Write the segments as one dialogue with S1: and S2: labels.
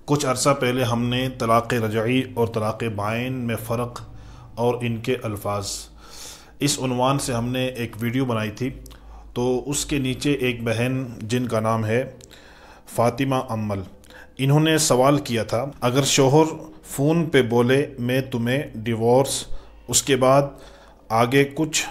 S1: کچھ عرصہ پہلے ہم نے طلاق رجعی اور طلاق بائن میں فرق اور ان کے الفاظ اس عنوان سے ہم نے ایک ویڈیو بنائی تھی۔ تو اس کے نیچے ایک بہن جن کا نام ہے فاطمہ امل، انہوں نے سوال کیا تھا، اگر شوہر فون پہ بولے میں تمہیں ڈیورس، اس کے بعد آگے کچھ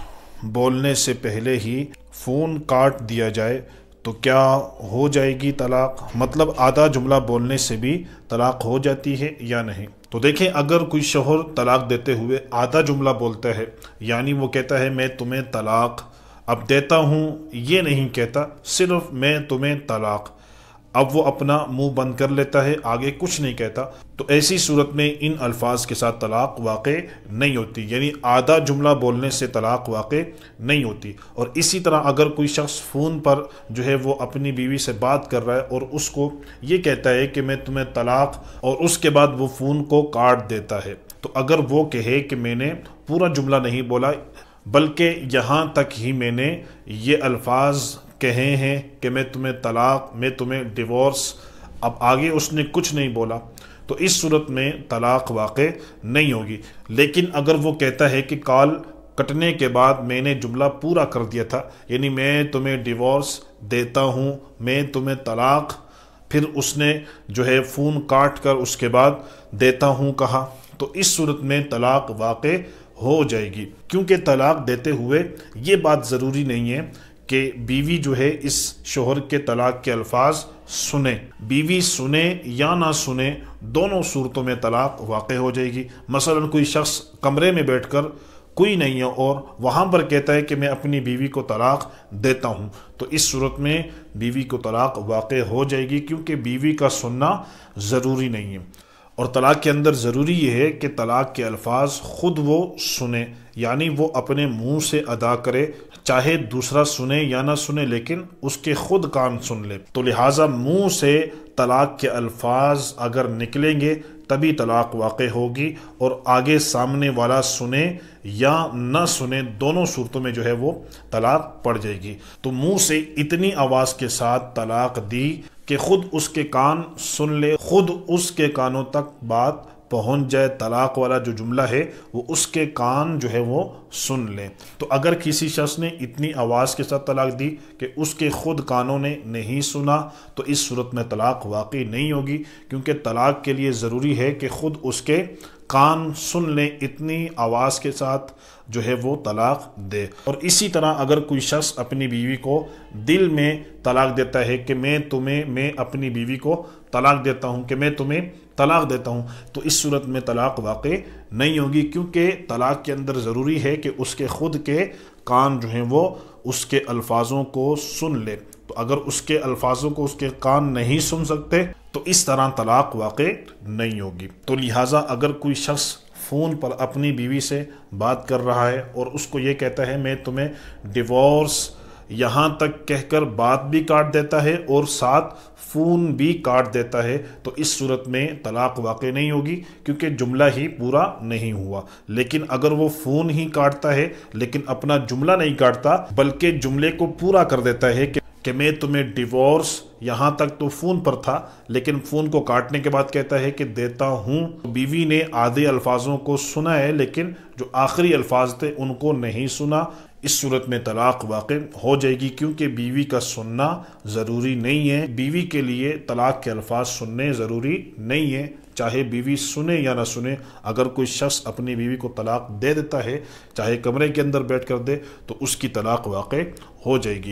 S1: بولنے سے پہلے ہی فون کاٹ دیا جائے تو کیا ہو جائے گی طلاق؟ مطلب آدھا جملہ بولنے سے بھی طلاق ہو جاتی ہے یا نہیں؟ تو دیکھیں، اگر کوئی شوہر طلاق دیتے ہوئے آدھا جملہ بولتا ہے، یعنی وہ کہتا ہے میں تمہیں طلاق اب دیتا ہوں، یہ نہیں کہتا صرف میں تمہیں طلاق، اب وہ اپنا منہ بند کر لیتا ہے، آگے کچھ نہیں کہتا، تو ایسی صورت میں ان الفاظ کے ساتھ طلاق واقع نہیں ہوتی، یعنی آدھا جملہ بولنے سے طلاق واقع نہیں ہوتی۔ اور اسی طرح اگر کوئی شخص فون پر جو ہے وہ اپنی بیوی سے بات کر رہا ہے اور اس کو یہ کہتا ہے کہ میں تمہیں طلاق، اور اس کے بعد وہ فون کو کاٹ دیتا ہے، تو اگر وہ کہے کہ میں نے پورا جملہ نہیں بولا بلکہ یہاں تک ہی میں نے یہ الفاظ کہے ہیں کہ میں تمہیں طلاق، میں تمہیں ڈیورس، اب آگے اس نے کچھ نہیں بولا، تو اس صورت میں طلاق واقع نہیں ہوگی۔ لیکن اگر وہ کہتا ہے کہ کال کٹنے کے بعد میں نے جملہ پورا کر دیا تھا، یعنی میں تمہیں ڈیورس دیتا ہوں، میں تمہیں طلاق، پھر اس نے جو ہے فون کاٹ کر اس کے بعد دیتا ہوں کہا، تو اس صورت میں طلاق واقع ہو جائے گی، کیونکہ طلاق دیتے ہوئے یہ بات ضروری نہیں ہے کہ بیوی جو ہے اس شوہر کے طلاق کے الفاظ سنے، بیوی سنے یا نہ سنے دونوں صورتوں میں طلاق واقع ہو جائے گی۔ مثلا کوئی شخص کمرے میں بیٹھ کر کوئی نہیں ہے اور وہاں پر کہتا ہے کہ میں اپنی بیوی کو طلاق دیتا ہوں، تو اس صورت میں بیوی کو طلاق واقع ہو جائے گی، کیونکہ بیوی کا سننا ضروری نہیں ہے۔ اور طلاق کے اندر ضروری یہ ہے کہ طلاق کے الفاظ خود وہ سنے، یعنی وہ اپنے منہ سے ادا کرے، چاہے دوسرا سنے یا نہ سنے لیکن اس کے خود کان سن لے۔ تو لہٰذا منہ سے طلاق کے الفاظ اگر نکلیں گے تبھی طلاق واقع ہوگی، اور آگے سامنے والا سنے یا نہ سنے دونوں صورتوں میں جو ہے وہ طلاق پڑ جائے گی۔ تو منہ سے اتنی آواز کے ساتھ طلاق دی کہ خود اس کے کان سن لے، خود اس کے کانوں تک بات پہنچ جائے، طلاق والا جو جملہ ہے وہ اس کے کان جو ہے وہ سن لیں۔ تو اگر کسی شخص نے اتنی آواز کے ساتھ طلاق دی کہ اس کے خود کانوں نے نہیں سنا، تو اس صورت میں طلاق واقع نہیں ہوگی، کیونکہ طلاق کے لیے ضروری ہے کہ خود اس کے کان سن لیں، اتنی آواز کے ساتھ جو ہے وہ طلاق دے۔ اور اسی طرح اگر کوئی شخص اپنی بیوی کو دل میں طلاق دیتا ہے کہ میں اپنی بیوی کو طلاق دیتا ہوں، کہ میں تمہیں طلاق دیتا ہوں، تو اس صورت میں طلاق واقع نہیں ہوگی، کیونکہ طلاق کے اندر ضروری ہے کہ اس کے خود کے کان جو ہیں وہ اس کے الفاظوں کو سن لے۔ تو اگر اس کے الفاظوں کو اس کے کان نہیں سن سکتے تو اس طرح طلاق واقع نہیں ہوگی۔ تو لہٰذا اگر کوئی شخص فون پر اپنی بیوی سے بات کر رہا ہے اور اس کو یہ کہتا ہے میں تمہیں ڈیورس یہاں تک کہہ کر بات بھی کاٹ دیتا ہے اور ساتھ فون بھی کاٹ دیتا ہے، تو اس صورت میں طلاق واقع نہیں ہوگی، کیونکہ جملہ ہی پورا نہیں ہوا۔ لیکن اگر وہ فون ہی کاٹتا ہے لیکن اپنا جملہ نہیں کاٹتا بلکہ جملے کو پورا کر دیتا ہے کہ میں تمہیں ڈیورس، یہاں تک تو فون پر تھا لیکن فون کو کاٹنے کے بعد کہتا ہے کہ دیتا ہوں، بیوی نے آدھے الفاظوں کو سنا ہے لیکن جو آخری الفاظ تھے ان کو نہیں سنا، اس صورت میں طلاق واقع ہو جائے گی، کیونکہ بیوی کا سننا ضروری نہیں ہے۔ بیوی کے لیے طلاق کے الفاظ سننے ضروری نہیں ہے، چاہے بیوی سنے یا نہ سنے۔ اگر کوئی شخص اپنی بیوی کو طلاق دے دیتا ہے، چاہے کمرے کے اندر بیٹھ کر دے، تو اس کی طلاق واقع ہو جائے گی۔